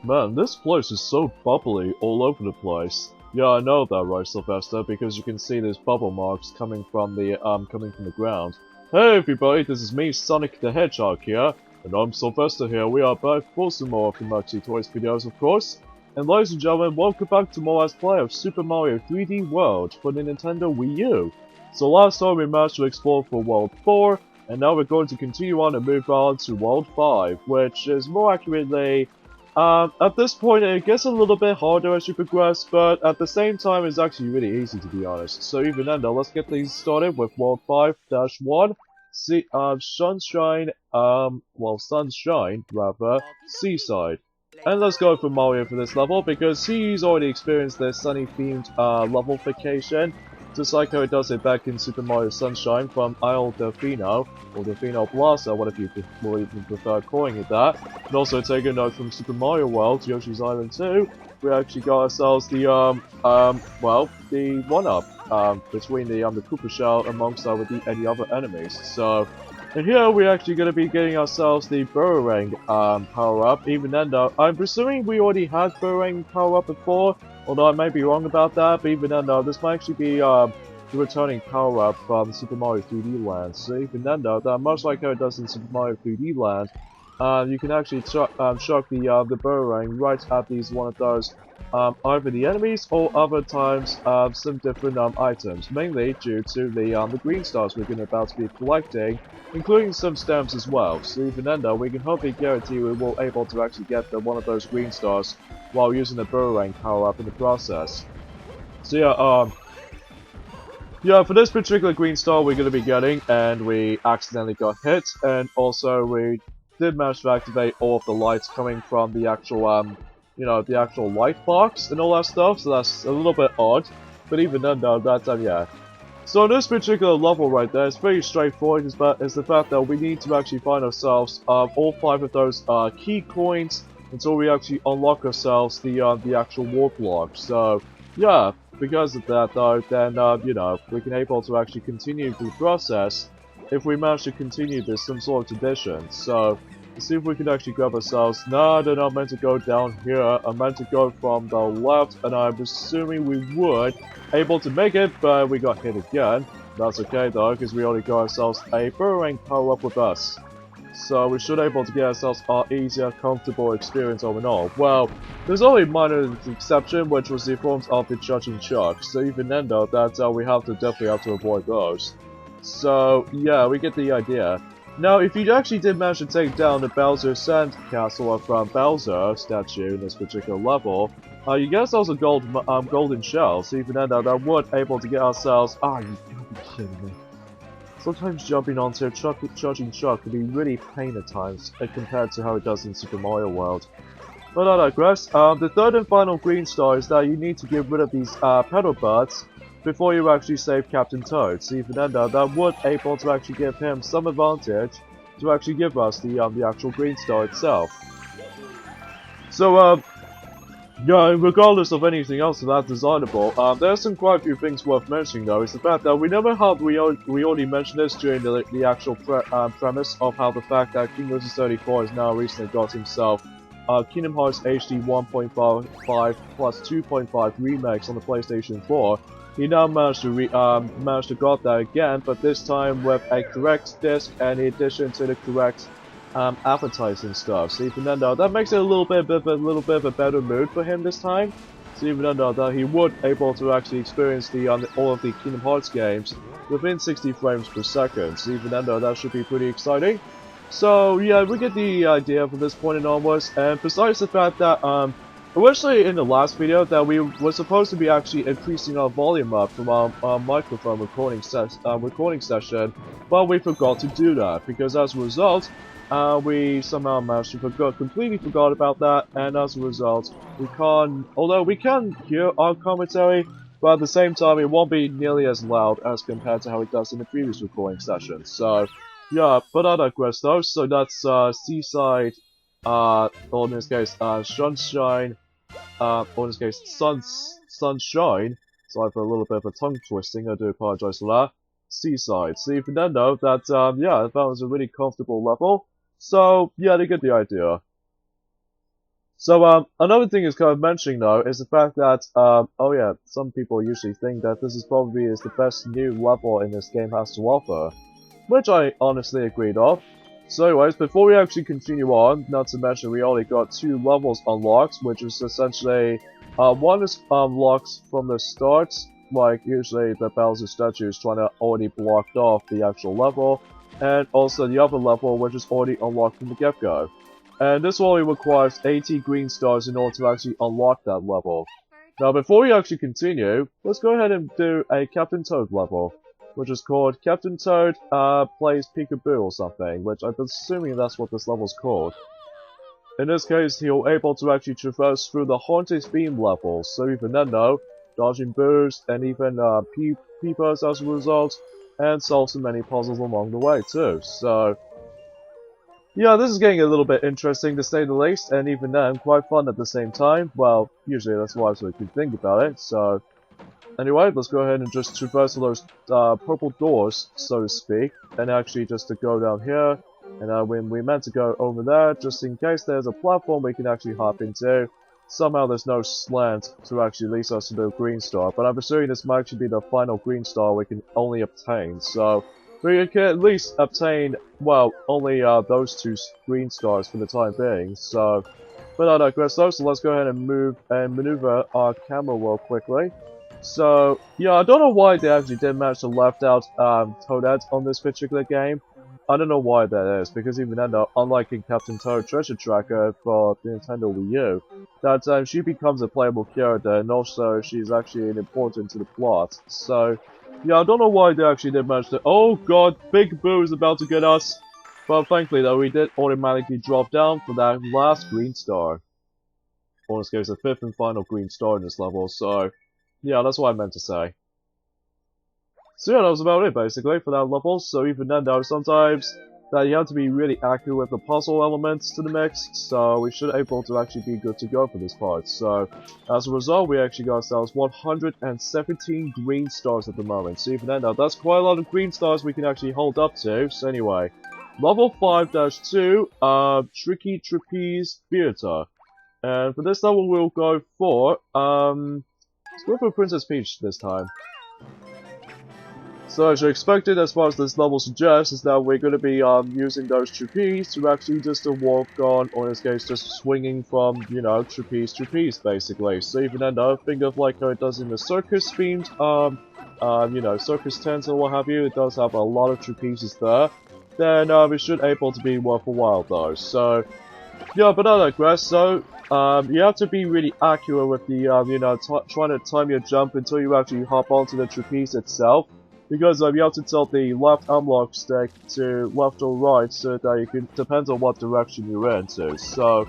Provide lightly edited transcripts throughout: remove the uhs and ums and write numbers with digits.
Man, this place is so bubbly all over the place. Yeah, I know that, right, Sylvester, because you can see there's bubble marks coming from the ground. Hey everybody, this is me, Sonic the Hedgehog here, and I'm Sylvester here. We are back for some more of the Mochi Toys videos, of course. And ladies and gentlemen, welcome back to more Let's Play of Super Mario 3D World for the Nintendo Wii U. So last time we managed to explore for World 4, and now we're going to continue on and move on to World 5, which is more accurately... at this point it gets a little bit harder as you progress, but at the same time it's actually really easy to be honest. So even then though, let's get things started with World 5-1, Sunshine, Sunshine rather, Seaside. And let's go for Mario for this level, because he's already experienced this sunny themed levelification, just like how it does it back in Super Mario Sunshine from Isle Delfino, or Delfino Plaza, whatever you will even prefer calling it that. And also take a note from Super Mario World, Yoshi's Island 2, we actually got ourselves the, the one-up, between the Koopa Shell amongst any other enemies. So, and here we're actually going to be getting ourselves the Boomerang, power-up, even then though, I'm presuming we already had Boomerang power-up before, although I may be wrong about that, but even then though, this might actually be, the returning power-up from Super Mario 3D Land. So even then though, that much like how it does in Super Mario 3D Land, you can actually chuck the Boomerang right at these one of those, either the enemies or other times, some different, items, mainly due to the green stars we're about to be collecting, including some stamps as well. So even then though, we can hopefully guarantee we will able to actually get one of those green stars while using the Boomerang power-up in the process. So yeah, for this particular green star we're going to be getting, and we accidentally got hit, and also we did manage to activate all of the lights coming from the actual, the actual light box and all that stuff, so that's a little bit odd. But even then though, yeah. So in this particular level right there, it's very straightforward, is the fact that we need to actually find ourselves all 5 of those key coins until we actually unlock ourselves the actual warp log. So yeah, because of that though, then we can able to actually continue the process if we manage to continue this some sort of tradition. So let's see if we can actually grab ourselves. No, they're not meant to go down here. I'm meant to go from the left, and I'm assuming we would able to make it, but we got hit again. That's okay though, because we already got ourselves a Boomerang power up with us. So we should able to get ourselves our easier, comfortable experience all in all. Well, there's only a minor exception, which was the forms of the Judging Chuck. So even then though, we definitely have to avoid those. So yeah, we get the idea. Now, if you actually did manage to take down the Bowser Sand Castle from Bowser statue in this particular level, you get ourselves a golden shell. So even then, that would able to get ourselves. You can't be kidding me. Sometimes jumping onto Charging Chuck can be really pain at times, compared to how it does in Super Mario World. But I digress. The third and final green star is that you need to get rid of these pedal birds before you actually save Captain Toad. So even then, that would able to actually give him some advantage to actually give us the actual green star itself. So yeah, regardless of anything else that's desirable, there's quite a few things worth mentioning though. Is the fact that we already mentioned this during the actual premise of how the fact that King Roses 34 has now recently got himself Kingdom Hearts HD 1.5 plus 2.5 remakes on the PlayStation 4. He now managed to got that again, but this time with a correct disc and in addition to the correct advertising stuff. So even then though, that makes it a little bit of a better mood for him this time. So even then though, that he would able to actually experience all of the Kingdom Hearts games within 60 frames per second. So even then though, that should be pretty exciting. So yeah, we get the idea from this point onwards. And besides the fact that originally in the last video that we were supposed to be actually increasing our volume up from our microphone recording session, but we forgot to do that because as a result, we somehow managed to completely forgot about that, and as a result, although we can hear our commentary, but at the same time it won't be nearly as loud as compared to how it does in the previous recording session. So yeah, but I digress though. So that's Seaside, or in this case, Sunshine, or in this case, Sunshine. So I have a little bit of a tongue twisting, I do apologize for that. Seaside. So even then though, that, that was a really comfortable level. So, yeah, they get the idea. So, another thing is kind of mentioning though is the fact that, oh yeah, some people usually think that this is probably is the best new level in this game has to offer, which I honestly agreed of. So anyways, before we actually continue on, not to mention we already got 2 levels unlocked, which is essentially, one is unlocked from the start, like usually the Bowser statue is trying to already block off the actual level, and also the other level which is already unlocked from the get-go. And this only requires 80 green stars in order to actually unlock that level. Now before we actually continue, let's go ahead and do a Captain Toad level, which is called Captain Toad Plays Peekaboo or something, which I'm assuming that's what this level's called. In this case, he'll able to actually traverse through the Haunted Theme levels, so even then though, dodging boos and even peepers as a result, and solve so many puzzles along the way too, so... Yeah, this is getting a little bit interesting to say the least, and even then, quite fun at the same time. Well, usually that's why I could think about it, so... Anyway, let's go ahead and just traverse those purple doors, so to speak, and actually just to go down here, and when we meant to go over there, just in case there's a platform we can actually hop into. Somehow there's no slant to actually lead us to the green star, but I'm assuming this might actually be the final green star we can only obtain, so... We can at least obtain, well, only those 2 green stars for the time being, so... But I digress though, so let's go ahead and move and maneuver our camera real quickly. So, yeah, I don't know why they actually did manage to left out Toadette on this particular game. I don't know why that is, because even then, unlike in Captain Toad Treasure Tracker for the Nintendo Wii U, that she becomes a playable character, and also she's actually important to the plot, so... Yeah, I don't know why they actually did manage to- Oh god, Big Boo is about to get us! But thankfully though, we did automatically drop down for that last green star. Or in this case, the 5th and final green star in this level, so... Yeah, that's what I meant to say. So yeah, that was about it basically for that level, so even then though, sometimes that you have to be really accurate with the puzzle elements to the mix, so we should be able to actually be good to go for this part. So, as a result, we actually got ourselves 117 green stars at the moment. So even then, now that's quite a lot of green stars we can actually hold up to. So anyway, level 5-2, Tricky Trapeze Theater. And for this level, we'll go for, let's go for Princess Peach this time. So as you expected, as far as this level suggests, is that we're going to be using those trapeze to actually just to walk on, or in this case, just swinging from, you know, trapeze to trapeze, basically. So even then, think of like how it does in the circus themed, you know, circus tents or what have you, it does have a lot of trapezes there. Then it should able to be worth a while though. So yeah, but I digress. So you have to be really accurate with the you know, trying to time your jump until you actually hop onto the trapeze itself. Because you have to tilt the left analog stick to left or right so that you can, depends on what direction you're into. So,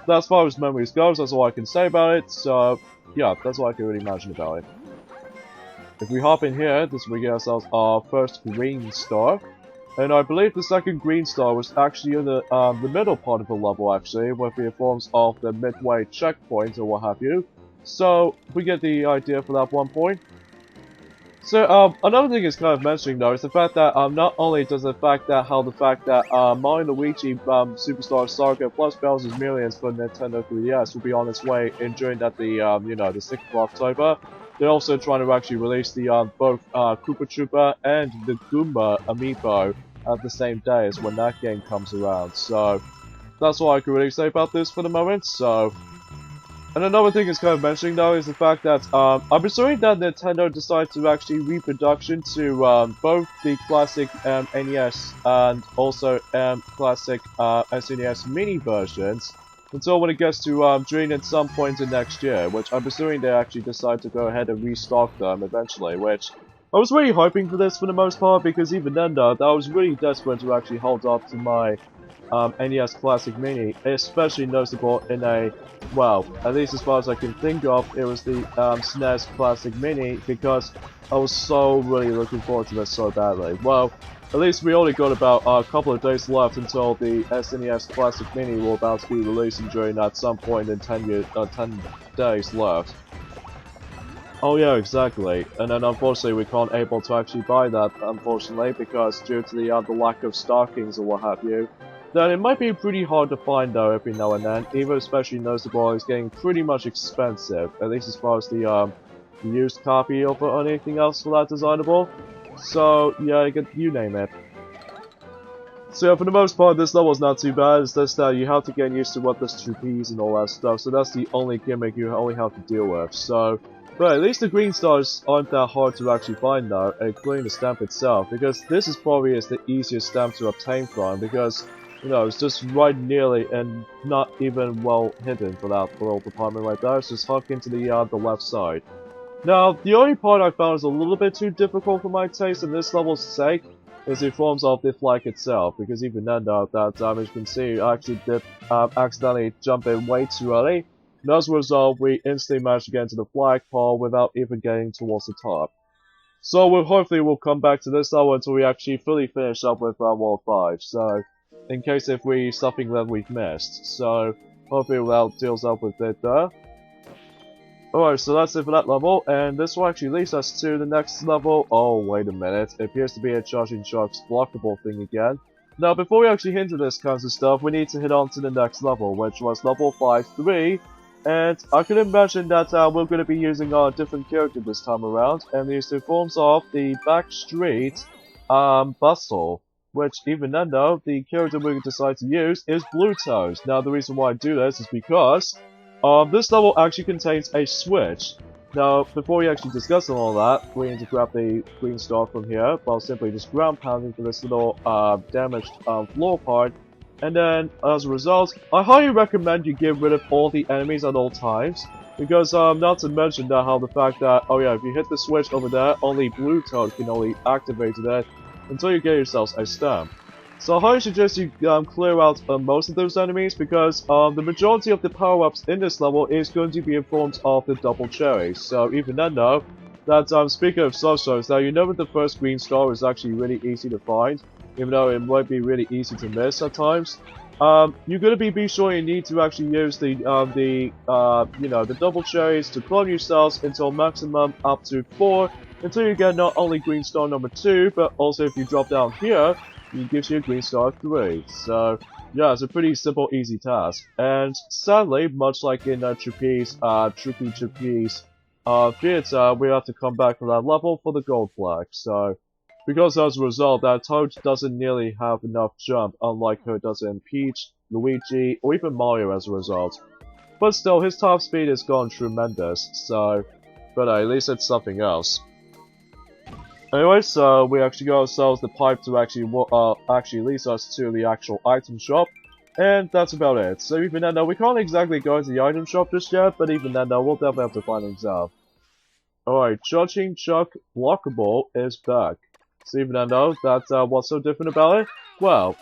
as far as memories goes, that's all I can say about it. So, yeah, that's all I can really imagine about it. If we hop in here, we get ourselves our first green star. And I believe the second green star was actually in the middle part of the level, actually, with the forms of the midway checkpoint or what have you. So, we get the idea for that one point. So, another thing is kind of mentioning though is the fact that not only does the fact that Mario & Luigi Superstar Saga plus Bowser's Millions for Nintendo 3DS will be on its way in during that the you know, the 6th of October. They're also trying to actually release the both Koopa Troopa and the Goomba amiibo at the same day as when that game comes around. So that's all I can really say about this for the moment. So. And another thing is kind of mentioning though is the fact that I'm assuming that Nintendo decided to actually reproduction to both the classic NES and also classic SNES mini versions until when it gets to June at some point in next year, which I'm assuming they actually decide to go ahead and restock them eventually, which I was really hoping for this for the most part because even then though, I was really desperate to actually hold up to my NES Classic Mini, especially noticeable in a, well, at least as far as I can think of, it was the SNES Classic Mini because I was so really looking forward to this so badly. Well, at least we only got about a couple of days left until the SNES Classic Mini will about to be releasing during at some point in 10 days left. Oh yeah, exactly. And then unfortunately we can't able to actually buy that, unfortunately, because due to the lack of stockings or what have you. then it might be pretty hard to find though every now and then, even especially noticeable it's getting pretty much expensive, at least as far as the used copy of it or anything else for that designable. So yeah, you name it. So yeah, for the most part, this level is not too bad. It's just that you have to get used to what this trapeze and all that stuff. So that's the only gimmick you only have to deal with. So, but at least the green stars aren't that hard to actually find though, including the stamp itself, because this is probably the easiest stamp to obtain from, because you know it's just right nearly and not even well hidden for that little department right there. It's just hooked into the left side. Now, the only part I found is a little bit too difficult for my taste in this level's sake is the forms of the flag itself, because even then though, that as you can see, I actually did accidentally jump in way too early, and as a result, we instantly managed to get into the flagpole without even getting towards the top. So hopefully we'll come back to this level until we actually fully finish up with World 5, so in case if something that we've missed, so hopefully that deals up with it there. Alright, so that's it for that level, and this will actually lead us to the next level. Oh, wait a minute. It appears to be a Charging Shark's blockable thing again. Now, before we actually hit into this kinds of stuff, we need to hit on to the next level, which was level 5-3. And I can imagine that we're going to be using a different character this time around, and these two forms of the Backstreet Bustle. Which, even then though, the character we decide to use is Blue Toes. Now, the reason why I do this is because this level actually contains a switch. Now, before we actually discuss all that, we need to grab the green star from here while simply just ground pounding for this little damaged floor part. And then, as a result, I highly recommend you get rid of all the enemies at all times. Because, not to mention that how the fact that, oh yeah, if you hit the switch over there, only Blue Toad can only activate it until you get yourselves a stamp. So I highly suggest you clear out most of those enemies, because the majority of the power-ups in this level is going to be in forms of the double cherries. So even then though, that speaking of such, that you know that the first green star is actually really easy to find, even though it might be really easy to miss at times. You're gonna be sure you need to actually use the double cherries to clone yourselves until maximum up to 4, until you get not only green star number 2, but also if you drop down here, it gives you a green star 3. So yeah, it's a pretty simple, easy task. And sadly, much like in Trapeze Theater, we have to come back from that level for the gold flag. So because as a result, that Toad doesn't nearly have enough jump, unlike how it does in Peach, Luigi, or even Mario as a result. But still, his top speed is gone tremendous. So, but at least it's something else. Anyway, so we actually got ourselves the pipe to actually leads us to the actual item shop, and that's about it. So even then, we can't exactly go into the item shop just yet, but even then, we'll definitely have to find things out. Alright, Charging Chuck Blockable is back. So even then, that's what's so different about it? Well,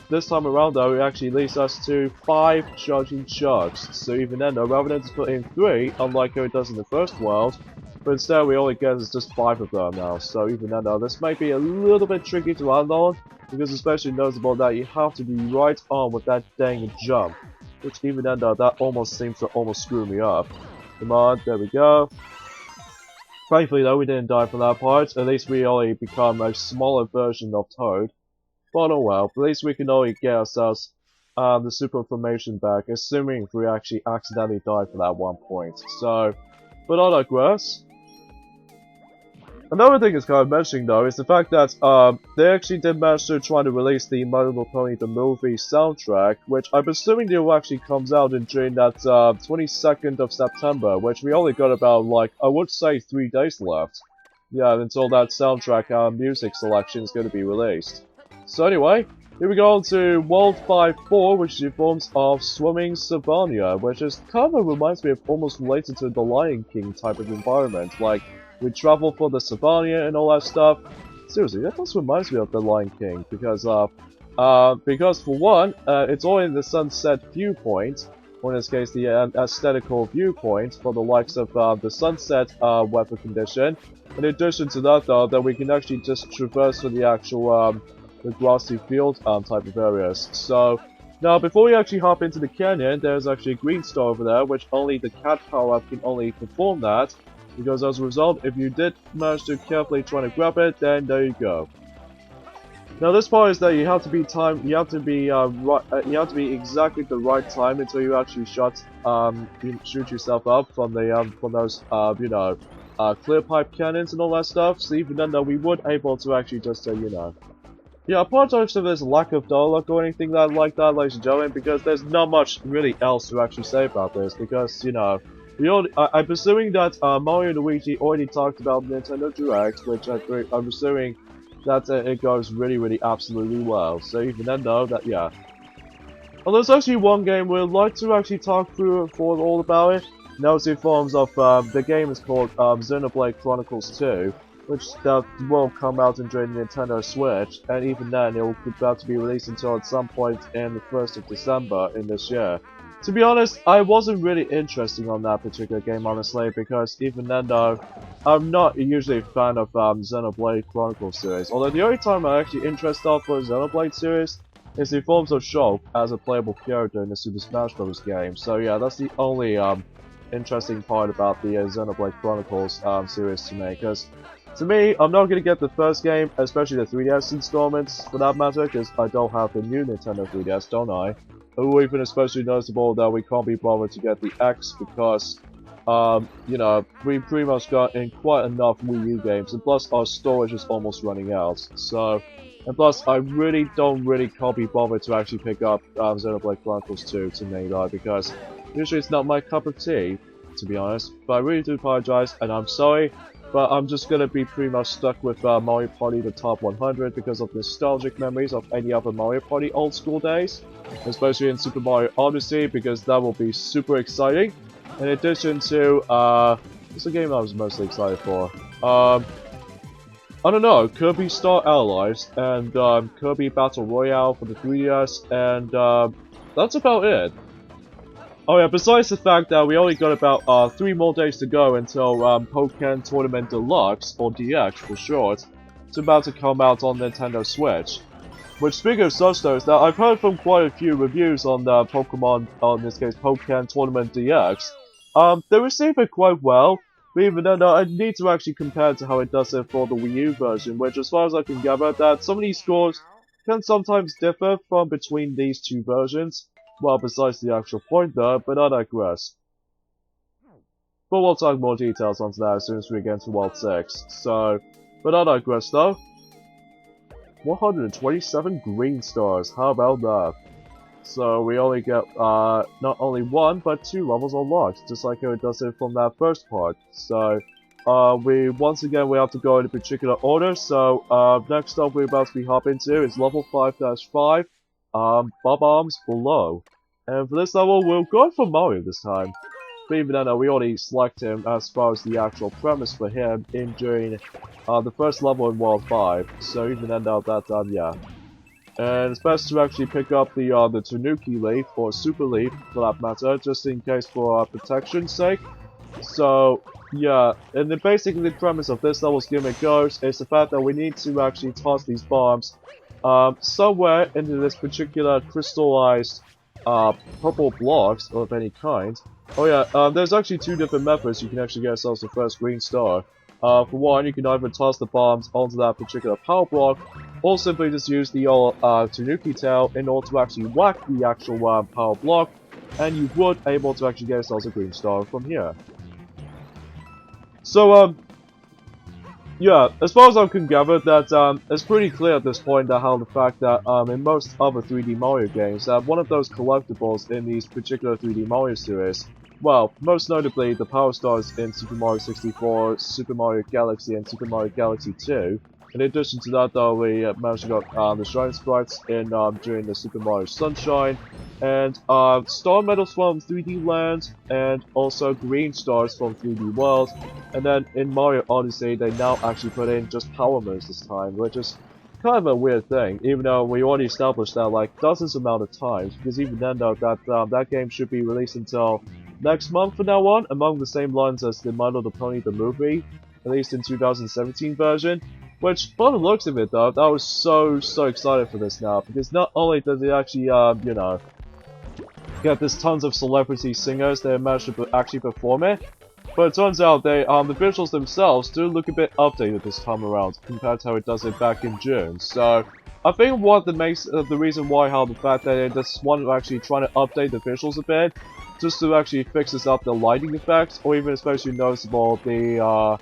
this time around though, it actually leads us to 5 Charging Chucks. So even then, rather than just put in 3, unlike how it does in the first world, but instead we only get is just 5 of them now. So even then, this might be a little bit tricky to land on, because especially noticeable that you have to be right on with that dang jump. Which even then, that almost seems to almost screw me up. Come on, there we go. Thankfully though, we didn't die from that part. At least we only become a smaller version of Toad. But oh well, at least we can only get ourselves the super information back, assuming if we actually accidentally die for that one point. So, but I digress. Another thing is kind of mentioning though is the fact that they actually did manage to try to release the My Little Pony the movie soundtrack, which I'm assuming it actually comes out during that 22nd of September, which we only got about, like, I would say 3 days left. Yeah, until that soundtrack music selection is going to be released. So anyway, here we go on to World 5-4, which is in forms of Swimming Savanna, which is kind of reminds me of almost related to the Lion King type of environment, like we travel for the Savanna and all that stuff. Seriously, that just reminds me of the Lion King, because for one, it's all in the sunset viewpoint, or in this case the aesthetical viewpoint for the likes of the sunset weather condition. In addition to that though, that we can actually just traverse to the actual the grassy field type of areas. So now before we actually hop into the canyon, there's actually a green star over there, which only the cat power-up can only perform that. Because as a result, if you did manage to carefully try to grab it, then there you go. Now this part is that you have to be you have to be you have to be exactly the right time until you actually you shoot yourself up from the from those you know clear pipe cannons and all that stuff. So even then, though, we would able to actually just you know. Yeah, I apologize if there's lack of dialogue or anything like that, ladies and gentlemen, because there's not much really else to actually say about this, because, you know, I'm assuming that Mario and Luigi already talked about Nintendo Direct, which I'm assuming that it goes really absolutely well. So even then, though, that, yeah. Well, there's actually one game we'd like to actually talk through for all about it. Now it's in forms of, the game is called Xenoblade Chronicles 2. Which that will come out during the Nintendo Switch, and even then it will be about to be released until at some point in the 1st of December in this year. To be honest, I wasn't really interested on that particular game, honestly, because even then though, I'm not usually a fan of Xenoblade Chronicles series, although the only time I'm actually interested for Xenoblade series is in forms of Shulk as a playable character in the Super Smash Bros. Game, so yeah, that's the only interesting part about the Xenoblade Chronicles series to me, because to me, I'm not going to get the first game, especially the 3DS installments, for that matter, because I don't have the new Nintendo 3DS, don't I? Or even especially noticeable that we can't be bothered to get the X, because, you know, we pretty much got in quite enough Wii U games, and plus our storage is almost running out, so... And plus, I can't be bothered to actually pick up Xenoblade Chronicles 2 to me, though, because usually it's not my cup of tea, to be honest, but I really do apologize, and I'm sorry. But I'm just gonna be pretty much stuck with Mario Party the top 100 because of nostalgic memories of any other Mario Party old school days. Especially in Super Mario Odyssey, because that will be super exciting. In addition to, what's the game I was mostly excited for? I don't know, Kirby Star Allies, and Kirby Battle Royale for the 3DS, and that's about it. Oh yeah, besides the fact that we only got about 3 more days to go until Pokken Tournament Deluxe, or DX for short, is about to come out on Nintendo Switch. Which, speaking of such though, is that I've heard from quite a few reviews on the Pokemon, in this case Pokken Tournament DX. They received it quite well, but even then I need to actually compare it to how it does it for the Wii U version, which as far as I can gather, that some of these scores can sometimes differ from between these two versions. Well, besides the actual point though, but I digress. But we'll talk more details onto that as soon as we get into World 6. So, but I digress though. 127 green stars, how about that? So we only get not only 1, but 2 levels unlocked, just like how it does it from that first part. So, once again we have to go in a particular order, so next up we're about to be hopping into is level 5-5. Bob-Ombs Below. And for this level, we'll go for Mario this time. But even then, we already selected him as far as the actual premise for him during the first level in World 5. So even then, yeah. And it's best to actually pick up the Tanuki Leaf, or Super Leaf for that matter, just in case for protection's sake. So, yeah, and then basically the premise of this level's gimmick goes is the fact that we need to actually toss these bombs somewhere into this particular crystallized purple blocks of any kind. Oh yeah, there's actually 2 different methods you can actually get yourselves the first green star. For one, you can either toss the bombs onto that particular power block, or simply just use the Tanuki tail in order to actually whack the actual power block, and you would able to actually get yourselves a green star from here. So, yeah, as far as I can gather, that it's pretty clear at this point that how the fact that in most other 3D Mario games, that one of those collectibles in these particular 3D Mario series, well, most notably the Power Stars in Super Mario 64, Super Mario Galaxy, and Super Mario Galaxy 2. In addition to that, though, we managed to get the Shrine Sprites in during the Super Mario Sunshine, and Star Medals from 3D Land, and also Green Stars from 3D World. And then in Mario Odyssey, they now actually put in just Power Moves this time, which is kind of a weird thing, even though we already established that like dozens amount of times, because even then though, that game should be released until next month from now on, among the same lines as the My Little Pony the movie, released in 2017 version. Which, by the looks of it though, I was so excited for this now, because not only does it actually, you know, get this tons of celebrity singers that managed to actually perform it, But it turns out the visuals themselves do look a bit updated this time around compared to how it does it back in June. So I think what the reason why the fact that they just want to actually trying to update the visuals a bit, just to actually fix this up the lighting effects, or even especially noticeable the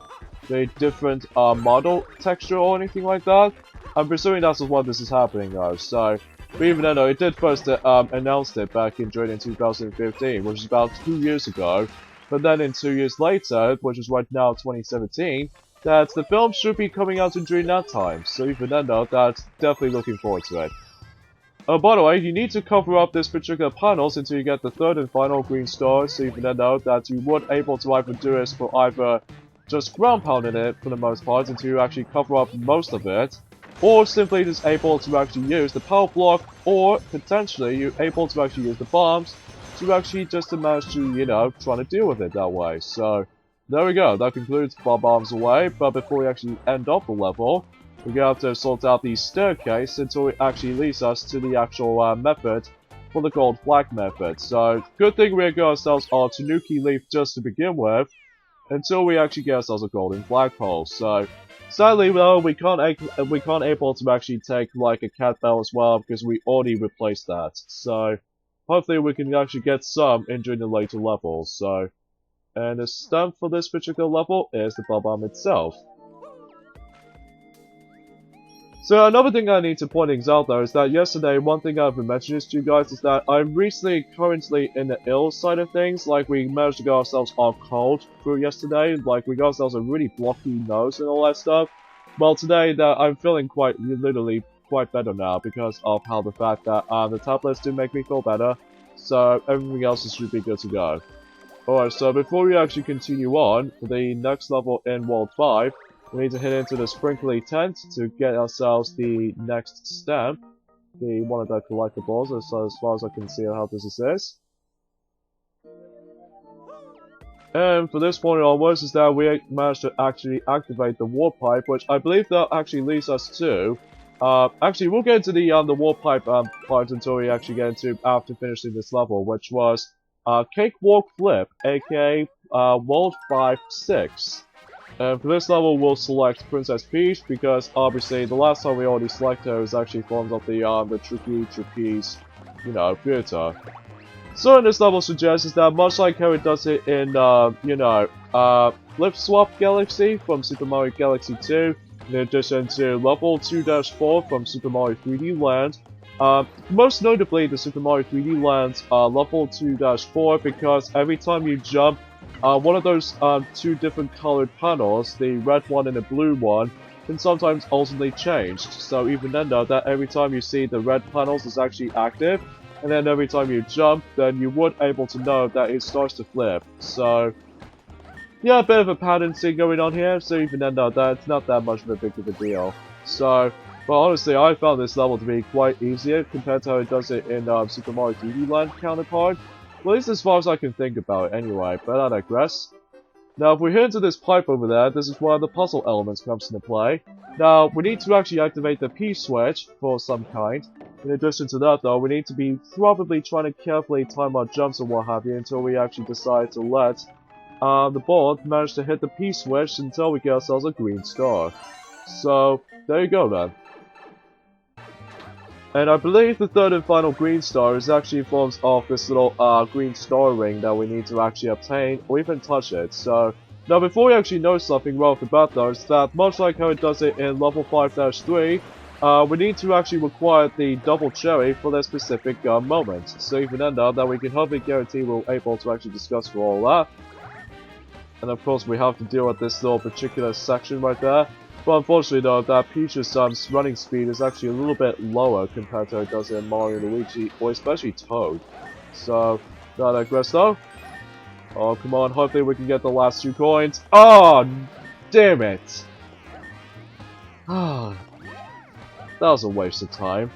different model texture or anything like that. I'm presuming that's what this is happening though. So, but even then though, it did first announced it back in June in 2015, which is about 2 years ago. But then in 2 years later, which is right now 2017, that the film should be coming out in during that time. So even then though, that's definitely looking forward to it. By the way, you need to cover up this particular panels until you get the third and final green star, so even then though that you would able to either do this for either just ground pounding it for the most part until you actually cover up most of it, or simply just able to actually use the power block, or potentially you're able to actually use the bombs to actually just to manage to, you know, trying to deal with it that way. So, there we go, that concludes bombs away, but before we actually end off the level, we're going to have to sort out the staircase until it actually leads us to the actual method for the gold flag method. So, good thing we got ourselves our Tanuki leaf just to begin with, until we actually get ourselves a golden flagpole. So, sadly though, we can't able to actually take like a cat bell as well because we already replaced that. So, hopefully we can actually get some in during the later levels. So, and the stamp for this particular level is the bomb itself. So another thing I need to point out though is that yesterday, one thing I've been mentioning to you guys is that I'm currently in the ill side of things. Like we managed to get ourselves our cold through yesterday, like we got ourselves a really blocky nose and all that stuff. Well today that I'm feeling literally quite better now because of how the fact that the tablets do make me feel better. So everything else should be good to go. Alright, so before we actually continue on, for the next level in World 5, we need to head into the sprinkly tent to get ourselves the next stamp. The one of the collectibles, as far as I can see how this is. And for this point onwards is that we managed to actually activate the warp pipe, which I believe that actually leads us to... actually, we'll get into the warp pipe part until we actually get into after finishing this level, which was Cakewalk Flip, aka World 5-6. And for this level, we'll select Princess Peach because obviously the last time we already selected her was actually formed of the tricky trapeze, you know, theater. So in this level suggests is that much like how it does it in, Flip Swap Galaxy from Super Mario Galaxy 2, in addition to level 2-4 from Super Mario 3D Land, most notably the Super Mario 3D Land level 2-4 because every time you jump, one of those two different colored panels, the red one and the blue one, can sometimes ultimately change. So even then though, that every time you see the red panels is actually active, and then every time you jump, then you would able to know that it starts to flip. So yeah, a bit of a pattern thing going on here, so even then though, that's not that much of a big of a deal. So, but honestly, I found this level to be quite easier compared to how it does it in Super Mario 3D Land counterpart. Well, at least as far as I can think about it anyway, but I digress. Now, if we head into this pipe over there, this is where the puzzle elements comes into play. Now, we need to actually activate the P switch for some kind. In addition to that, though, we need to be probably trying to carefully time our jumps or what have you until we actually decide to let the ball manage to hit the P switch until we get ourselves a green star. So, there you go then. And I believe the third and final green star is actually forms of this little green star ring that we need to actually obtain or even touch it. So, now before we actually know something right off the bat though, is that much like how it does it in level 5-3, we need to actually require the double cherry for that specific moment. So even then though, that we can hopefully guarantee we're able to actually discuss for all that. And of course we have to deal with this little particular section right there. But unfortunately though, that Peach's running speed is actually a little bit lower compared to how it does in Mario and Luigi, or especially Toad. So, I digress though. Oh, come on, hopefully we can get the last 2 coins. Oh, damn it! That was a waste of time.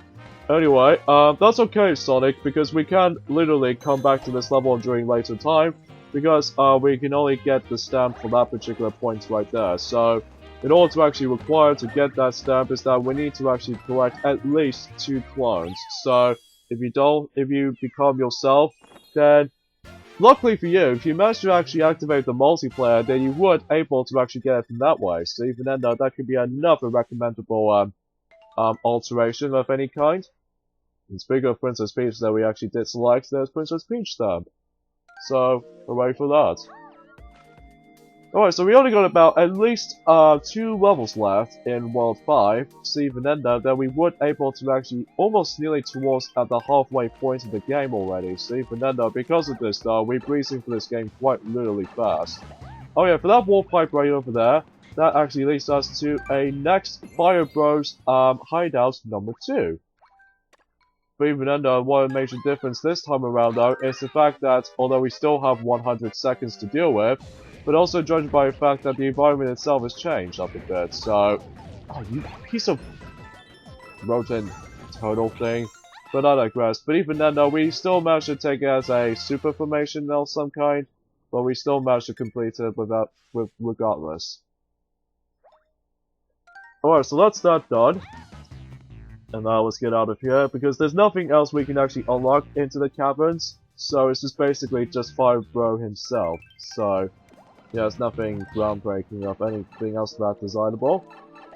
Anyway, that's okay, Sonic, because we can literally come back to this level during later time, because we can only get the stamp for that particular point right there. So, in order to actually require to get that stamp is that we need to actually collect at least 2 clones. So, if you become yourself, then luckily for you, if you manage to actually activate the multiplayer, then you would able to actually get it from that way. So even then, though, that could be another recommendable alteration of any kind. And speaking of Princess Peach that we actually did select, there's Princess Peach stamp. So, hooray for that. Alright, so we only got about at least 2 levels left in World 5, so even then though, that we would able to actually almost nearly towards at the halfway point of the game already, so even then though, because of this though, we're breezing for this game quite literally fast. Oh yeah, for that wall pipe right over there, that actually leads us to a next Fire Bros hideout number 2. But even then though, one major difference this time around though, is the fact that although we still have 100 seconds to deal with, but also judged by the fact that the environment itself has changed up a bit, so... Oh, you piece of... rodent turtle thing. But I digress. But even then though, we still managed to take it as a super formation of some kind, but we still managed to complete it regardless. Alright, so that's that done. And now let's get out of here, because there's nothing else we can actually unlock into the caverns, so it's just basically just Fire Bro himself, so... yeah, it's nothing groundbreaking of anything else that desirable.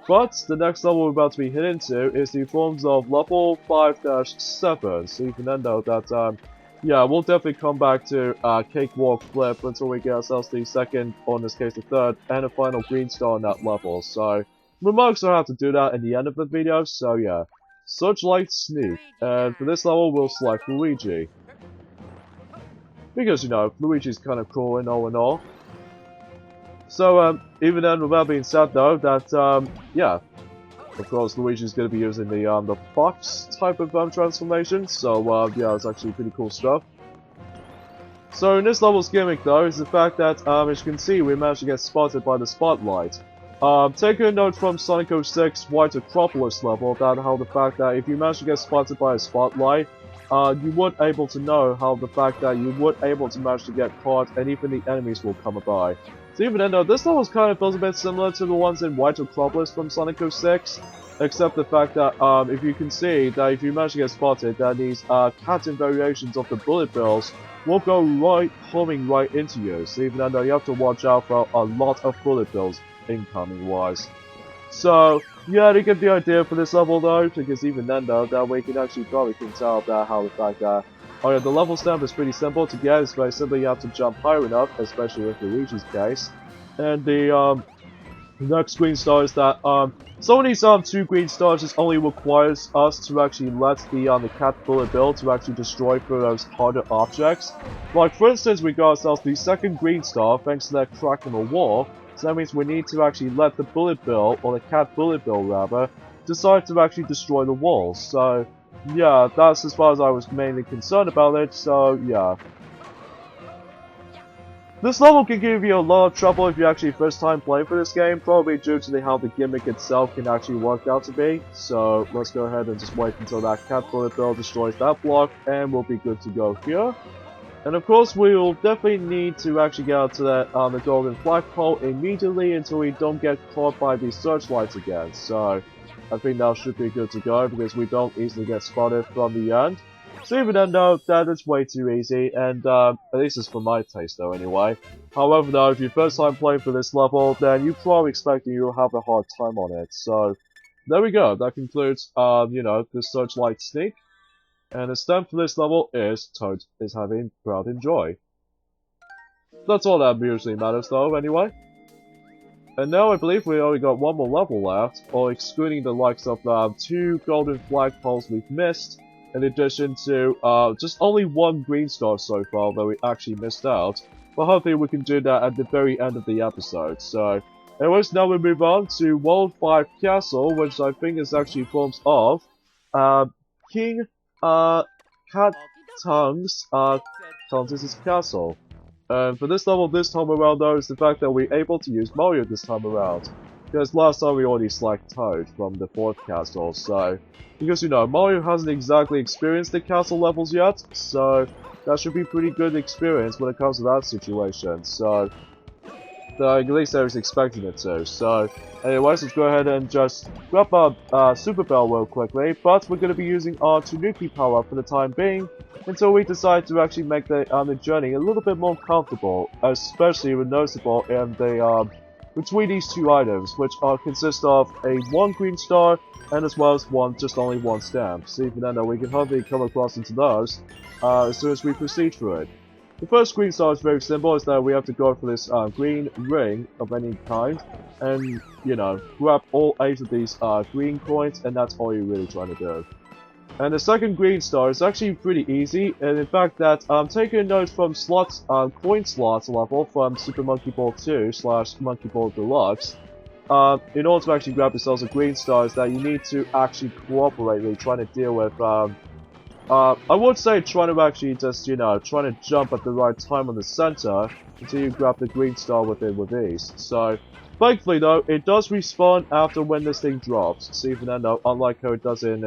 But the next level we're about to be hit into is the forms of level 5-7. So even then though that yeah, we'll definitely come back to Cakewalk Flip until we get ourselves the second, or in this case the third, and a final green star on that level. So remarks on how to do that in the end of the video, so yeah. Searchlight Sneak. And for this level we'll select Luigi. Because, you know, Luigi's kind of cool and all. So, even then, with that being said though, that, yeah, of course Luigi's going to be using the fox type of transformation, so, yeah, it's actually pretty cool stuff. So, in this level's gimmick though, is the fact that, as you can see, we managed to get spotted by the spotlight. Take a note from Sonic 06 White Acropolis level about how the fact that if you manage to get spotted by a spotlight, you would able to know how the fact that you would able to manage to get caught and even the enemies will come by. So even then though, this level kind of feels a bit similar to the ones in White Acropolis from Sonic 06, except the fact that if you can see that if you manage to get spotted, that these cat-in variations of the bullet bills will go right homing right into you. So even then though, you have to watch out for a lot of bullet bills incoming wise. So yeah, to get the idea for this level though, because even then though, that we can actually probably can tell that how the fact that oh yeah, the level stamp is pretty simple to get. It's very simple. You have to jump high enough, especially with Luigi's case. And the next green star is that some of these 2 green stars just only requires us to actually let the cat bullet bill to actually destroy for those harder objects. Like for instance, we got ourselves the second green star thanks to that crack in the wall. So that means we need to actually let the bullet bill, or the cat bullet bill rather, decide to actually destroy the walls. So yeah, that's as far as I was mainly concerned about it, so yeah. This level can give you a lot of trouble if you actually first time playing for this game, probably due to how the gimmick itself can actually work out to be. So let's go ahead and just wait until that cat bullet bill destroys that block, and we'll be good to go here. And of course, we will definitely need to actually get out to that the golden flagpole immediately until we don't get caught by these searchlights again. So I think that should be good to go because we don't easily get spotted from the end. So even then though, that is way too easy, and at least it's for my taste though anyway. However though, if you're first time playing for this level, then you probably expect you'll have a hard time on it. So there we go, that concludes you know, the Searchlight Sneak. And the stamp for this level is Toad is having proud enjoy. That's all that usually matters though, anyway. And now I believe we only got one more level left, or excluding the likes of 2 golden flagpoles we've missed, in addition to just only 1 green star so far that we actually missed out. But hopefully we can do that at the very end of the episode. So, anyways, now we move on to World 5 Castle, which I think is actually forms of King Kathunk's castle. And for this level this time around though is the fact that we're able to use Mario this time around. Because last time we already selected Toad from the 4th castle, so... Because you know, Mario hasn't exactly experienced the castle levels yet, so... That should be pretty good experience when it comes to that situation, so... At least I was expecting it to. So, anyways, let's go ahead and just grab our Super Bell real quickly. But we're going to be using our Tanuki power for the time being, until we decide to actually make the journey a little bit more comfortable, especially noticeable in the between these two items, which consist of a 1 green star and as well as only one stamp. So even then, we can hardly come across into those as soon as we proceed through it. The first green star is very simple, is that we have to go for this green ring of any kind, and you know, grab all 8 of these green coins, and that's all you're really trying to do. And the second green star is actually pretty easy, and in fact that, taking a note from coin slots level from Super Monkey Ball 2 / Monkey Ball Deluxe, in order to actually grab yourselves a green star is that you need to actually cooperatively trying to deal with, I would say trying to actually just, you know, trying to jump at the right time on the center until you grab the green star with ease. So, thankfully though, it does respawn after when this thing drops. So even then though, unlike how it does in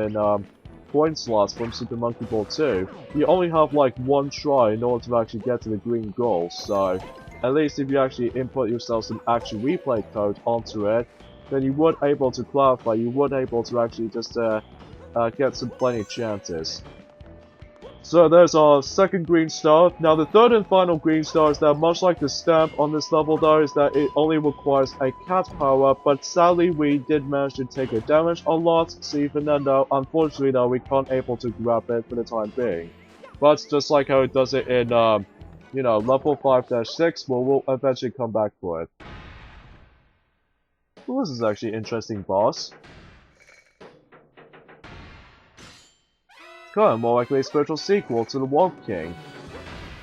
coin slots from Super Monkey Ball 2, you only have like 1 try in order to actually get to the green goal, so at least if you actually input yourself some actual replay code onto it, then you would able to clarify, you would able to actually just get some plenty of chances. So there's our second green star. Now the third and final green star is that, much like the stamp on this level though, is that it only requires a cat power, but sadly we did manage to take a damage a lot, so even then though, unfortunately though, we can't able to grab it for the time being. But just like how it does it in, you know, level 5-6, we'll eventually come back for it. Well, this is actually an interesting boss. Kind of more likely a spiritual sequel to the Wolf King.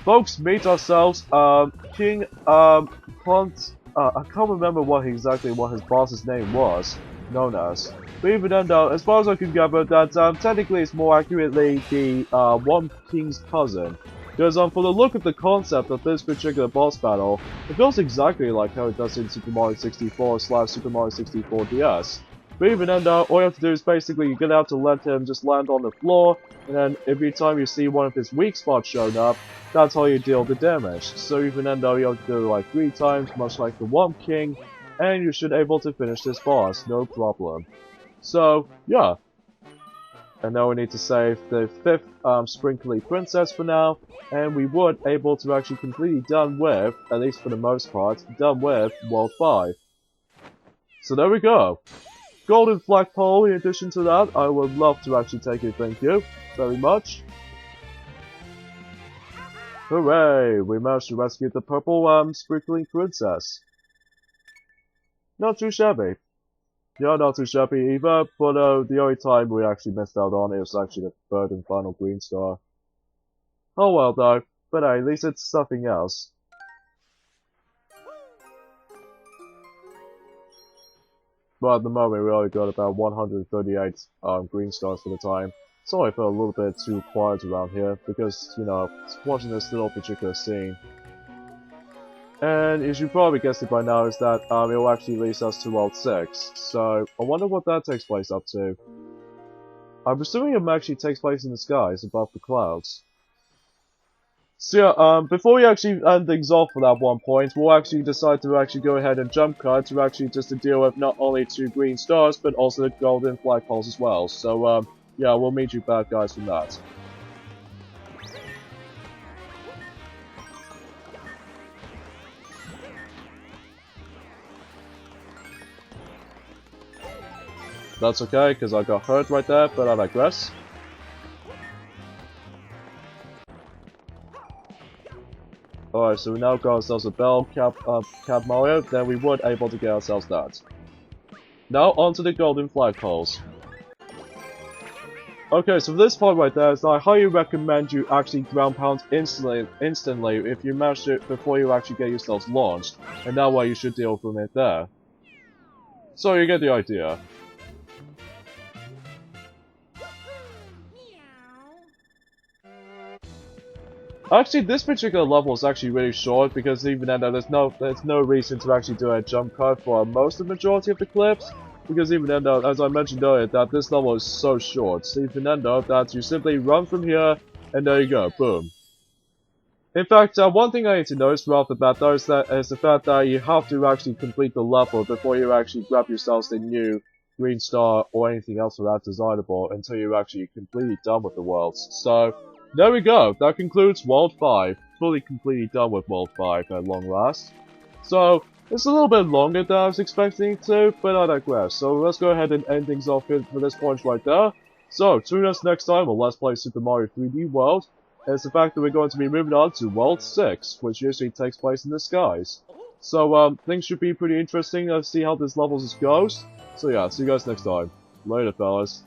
Folks, meet ourselves, King, Hunt, I can't remember what his boss's name was, known as. But even then though, as far as I can gather, that, technically it's more accurately the, Wolf King's cousin. Because, for the look of the concept of this particular boss battle, it feels exactly like how it does in Super Mario 64 / Super Mario 64 DS. But even then though, all you have to do is basically you're gonna have to let him just land on the floor, and then every time you see one of his weak spots showing up, that's how you deal the damage. So even then though, you have to do it like 3 times, much like the Womp King, and you should able to finish this boss, no problem. So, yeah. And now we need to save the 5th Sprinkly Princess for now, and we would able to actually completely done with, at least for the most part, done with World 5. So there we go. Golden flagpole. In addition to that, I would love to actually take it, thank you very much. Hooray! We managed to rescue the purple sprinkling princess. Not too shabby. Yeah, not too shabby either, but the only time we actually missed out on it was actually the 3rd and final green star. Oh well though, but at least it's something else. But at the moment we only got about 138 green stars for the time. Sorry for a little bit too quiet around here, because, you know, watching this little particular scene. And as you probably guessed it by now, is that it will actually lead us to World 6. So I wonder what that takes place up to. I'm assuming it actually takes place in the skies above the clouds. So yeah, before we actually end things off for that one point, we'll actually decide to actually go ahead and jump cut to actually just to deal with not only 2 green stars, but also the golden flagpoles as well. So yeah, we'll meet you back guys from that. That's okay, because I got hurt right there, but I digress. Alright, so we now got ourselves a bell, Cap Mario, then we would able to get ourselves that. Now onto the golden flagpoles. Okay, so for this part right there, so I highly recommend you actually ground pound instantly if you manage it before you actually get yourselves launched, and that way you should deal from it there. So you get the idea. Actually, this particular level is actually really short because even then there's no reason to actually do a jump cut for most of the majority of the clips. Because even then though, as I mentioned earlier, that this level is so short. So even then though, that you simply run from here and there you go, boom. In fact, one thing I need to notice right off the bat though is the fact that you have to actually complete the level before you actually grab yourselves the new green star or anything else for that desirable until you're actually completely done with the worlds. So, there we go. That concludes World 5. Fully completely done with World 5 at long last. So, it's a little bit longer than I was expecting it to, but I digress. So let's go ahead and end things off for this point right there. So, tune us next time on Let's Play Super Mario 3D World. It's the fact that we're going to be moving on to World 6, which usually takes place in the skies. So, things should be pretty interesting to see how this level goes. So yeah, see you guys next time. Later, fellas.